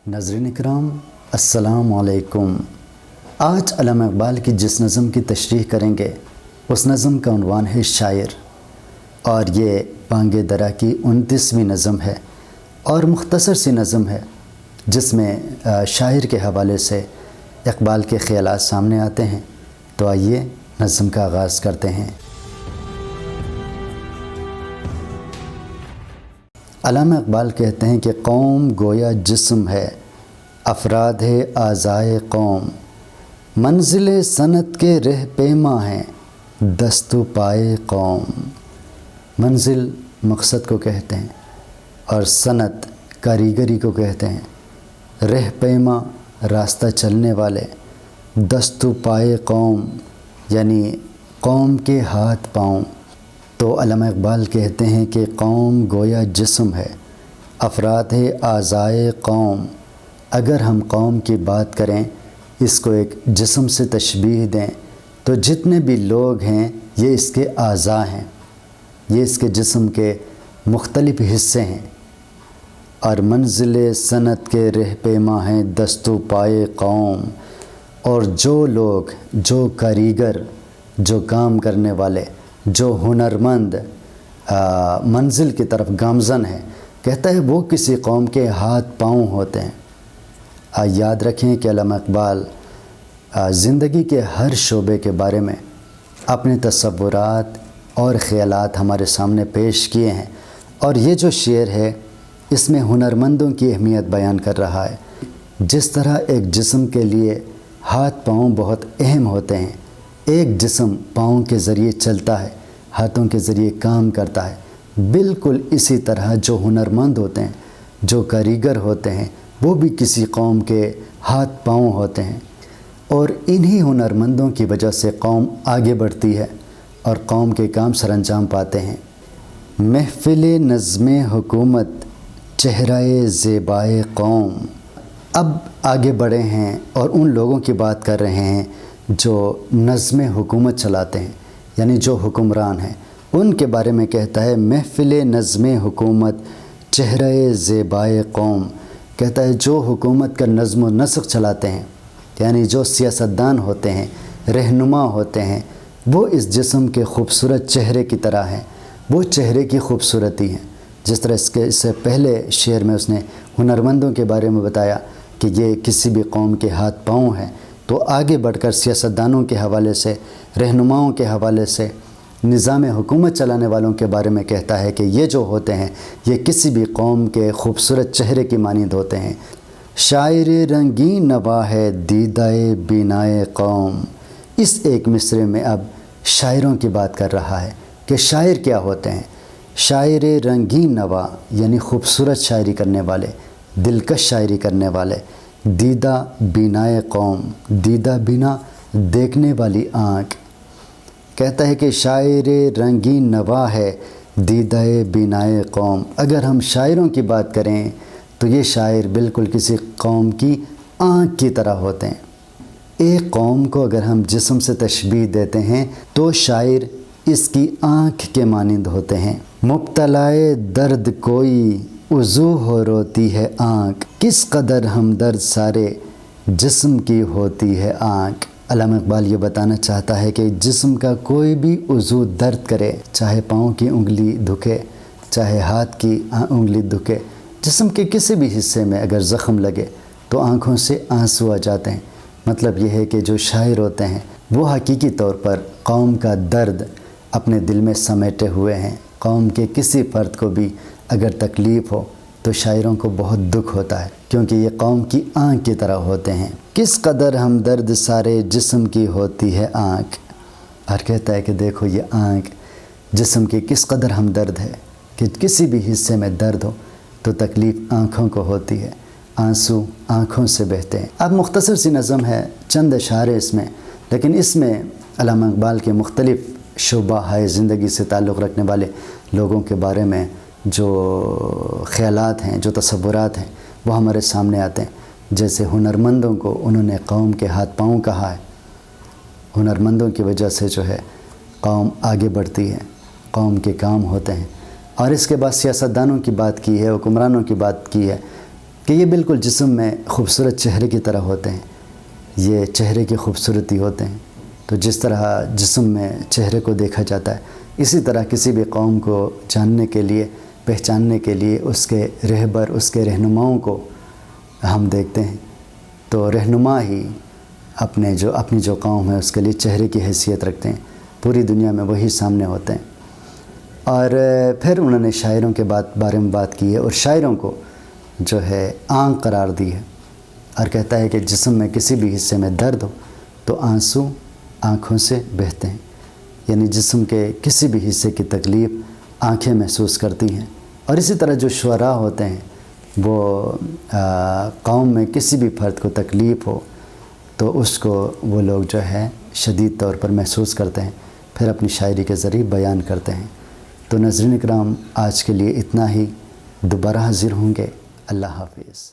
ناظرین اکرام السلام علیکم۔ آج علامہ اقبال کی جس نظم کی تشریح کریں گے اس نظم کا عنوان ہے شاعر، اور یہ بانگ درا کی 29ویں نظم ہے اور مختصر سی نظم ہے جس میں شاعر کے حوالے سے اقبال کے خیالات سامنے آتے ہیں۔ تو آئیے نظم کا آغاز کرتے ہیں۔ علامہ اقبال کہتے ہیں کہ قوم گویا جسم ہے، افراد ہے اعضائے قوم، منزل صنعت کے رہ پیما ہیں، دست و پائے قوم۔ منزل مقصد کو کہتے ہیں اور صنعت کاریگری کو کہتے ہیں، رہ پیما راستہ چلنے والے، دست و پائے قوم یعنی قوم کے ہاتھ پاؤں۔ تو علامہ اقبال کہتے ہیں کہ قوم گویا جسم ہے، افراد ہے اعضائے قوم۔ اگر ہم قوم کی بات کریں، اس کو ایک جسم سے تشبیہ دیں تو جتنے بھی لوگ ہیں یہ اس کے اعضاء ہیں، یہ اس کے جسم کے مختلف حصے ہیں، اور منزل صنعت کے رہ پیما ہیں، دست و پائے قوم۔ اور جو لوگ، جو کاریگر، جو کام کرنے والے، جو ہنرمند منزل کی طرف گامزن ہیں، کہتا ہے وہ کسی قوم کے ہاتھ پاؤں ہوتے ہیں۔ یاد رکھیں کہ علامہ اقبال زندگی کے ہر شعبے کے بارے میں اپنے تصورات اور خیالات ہمارے سامنے پیش کیے ہیں، اور یہ جو شعر ہے اس میں ہنرمندوں کی اہمیت بیان کر رہا ہے۔ جس طرح ایک جسم کے لیے ہاتھ پاؤں بہت اہم ہوتے ہیں، ایک جسم پاؤں کے ذریعے چلتا ہے، ہاتھوں کے ذریعے کام کرتا ہے، بالکل اسی طرح جو ہنرمند ہوتے ہیں، جو کاریگر ہوتے ہیں، وہ بھی کسی قوم کے ہاتھ پاؤں ہوتے ہیں، اور انہی ہنرمندوں کی وجہ سے قوم آگے بڑھتی ہے اور قوم کے کام سر انجام پاتے ہیں۔ محفل نظم حکومت چہرہ زیبائے قوم۔ اب آگے بڑھے ہیں اور ان لوگوں کی بات کر رہے ہیں جو نظم حکومت چلاتے ہیں، یعنی جو حکمران ہیں، ان کے بارے میں کہتا ہے محفل نظم حکومت چہرہ زیبائے قوم۔ کہتا ہے جو حکومت کا نظم و نسق چلاتے ہیں، یعنی جو سیاستدان ہوتے ہیں، رہنما ہوتے ہیں، وہ اس جسم کے خوبصورت چہرے کی طرح ہیں، وہ چہرے کی خوبصورتی ہیں۔ جس طرح اس سے پہلے شعر میں اس نے ہنرمندوں کے بارے میں بتایا کہ یہ کسی بھی قوم کے ہاتھ پاؤں ہیں، تو آگے بڑھ کر سیاستدانوں کے حوالے سے، رہنماؤں کے حوالے سے، نظام حکومت چلانے والوں کے بارے میں کہتا ہے کہ یہ جو ہوتے ہیں یہ کسی بھی قوم کے خوبصورت چہرے کی مانند ہوتے ہیں۔ شاعر رنگین نوا ہے دیدۂ بینائے قوم۔ اس ایک مصرعے میں اب شاعروں کی بات کر رہا ہے کہ شاعر کیا ہوتے ہیں۔ شاعر رنگین نوا یعنی خوبصورت شاعری کرنے والے، دلکش شاعری کرنے والے، دیدہ بینائے قوم، دیدہ بینا دیکھنے والی آنکھ۔ کہتا ہے کہ شاعر رنگین نوا ہے دیدہ بینائے قوم۔ اگر ہم شاعروں کی بات کریں تو یہ شاعر بالکل کسی قوم کی آنکھ کی طرح ہوتے ہیں۔ ایک قوم کو اگر ہم جسم سے تشبیہ دیتے ہیں تو شاعر اس کی آنکھ کے مانند ہوتے ہیں۔ مبتلائے درد کوئی عضو ہو روتی ہے آنکھ، کس قدر ہمدرد سارے جسم کی ہوتی ہے آنکھ۔ علامہ اقبال یہ بتانا چاہتا ہے کہ جسم کا کوئی بھی عضو درد کرے، چاہے پاؤں کی انگلی دکھے، چاہے ہاتھ کی انگلی دکھے، جسم کے کسی بھی حصے میں اگر زخم لگے تو آنکھوں سے آنسو آ جاتے ہیں۔ مطلب یہ ہے کہ جو شاعر ہوتے ہیں وہ حقیقی طور پر قوم کا درد اپنے دل میں سمیٹے ہوئے ہیں۔ قوم کے کسی فرد کو بھی اگر تکلیف ہو تو شاعروں کو بہت دکھ ہوتا ہے، کیونکہ یہ قوم کی آنکھ کی طرح ہوتے ہیں۔ کس قدر ہمدرد سارے جسم کی ہوتی ہے آنکھ، اور کہتا ہے کہ دیکھو یہ آنکھ جسم کی کس قدر ہمدرد ہے کہ کسی بھی حصے میں درد ہو تو تکلیف آنکھوں کو ہوتی ہے، آنسو آنکھوں سے بہتے ہیں۔ اب مختصر سی نظم ہے، چند اشعار اس میں، لیکن اس میں علامہ اقبال کے مختلف شعبہ ہے زندگی سے تعلق رکھنے والے لوگوں کے بارے میں جو خیالات ہیں، جو تصورات ہیں، وہ ہمارے سامنے آتے ہیں۔ جیسے ہنرمندوں کو انہوں نے قوم کے ہاتھ پاؤں کہا ہے، ہنرمندوں کی وجہ سے جو ہے قوم آگے بڑھتی ہے، قوم کے کام ہوتے ہیں۔ اور اس کے بعد سیاستدانوں کی بات کی ہے، حکمرانوں کی بات کی ہے، کہ یہ بالکل جسم میں خوبصورت چہرے کی طرح ہوتے ہیں، یہ چہرے کی خوبصورتی ہوتے ہیں۔ تو جس طرح جسم میں چہرے کو دیکھا جاتا ہے، اسی طرح کسی بھی قوم کو جاننے کے لیے، پہچاننے کے لیے اس کے رہبر، اس کے رہنماؤں کو ہم دیکھتے ہیں۔ تو رہنما ہی اپنی جو قوم ہے اس کے لیے چہرے کی حیثیت رکھتے ہیں، پوری دنیا میں وہی سامنے ہوتے ہیں۔ اور پھر انہوں نے شاعروں کے بارے میں بات کی ہے، اور شاعروں کو جو ہے آنکھ قرار دی ہے، اور کہتا ہے کہ جسم میں کسی بھی حصے میں درد ہو تو آنسو آنکھوں سے بہتے ہیں، یعنی جسم کے کسی بھی حصے کی تکلیف آنکھیں محسوس کرتی ہیں۔ اور اسی طرح جو شعراء ہوتے ہیں وہ قوم میں کسی بھی فرد کو تکلیف ہو تو اس کو وہ لوگ جو ہے شدید طور پر محسوس کرتے ہیں، پھر اپنی شاعری کے ذریعے بیان کرتے ہیں۔ تو ناظرین اکرام، آج کے لیے اتنا ہی، دوبارہ حاضر ہوں گے۔ اللہ حافظ۔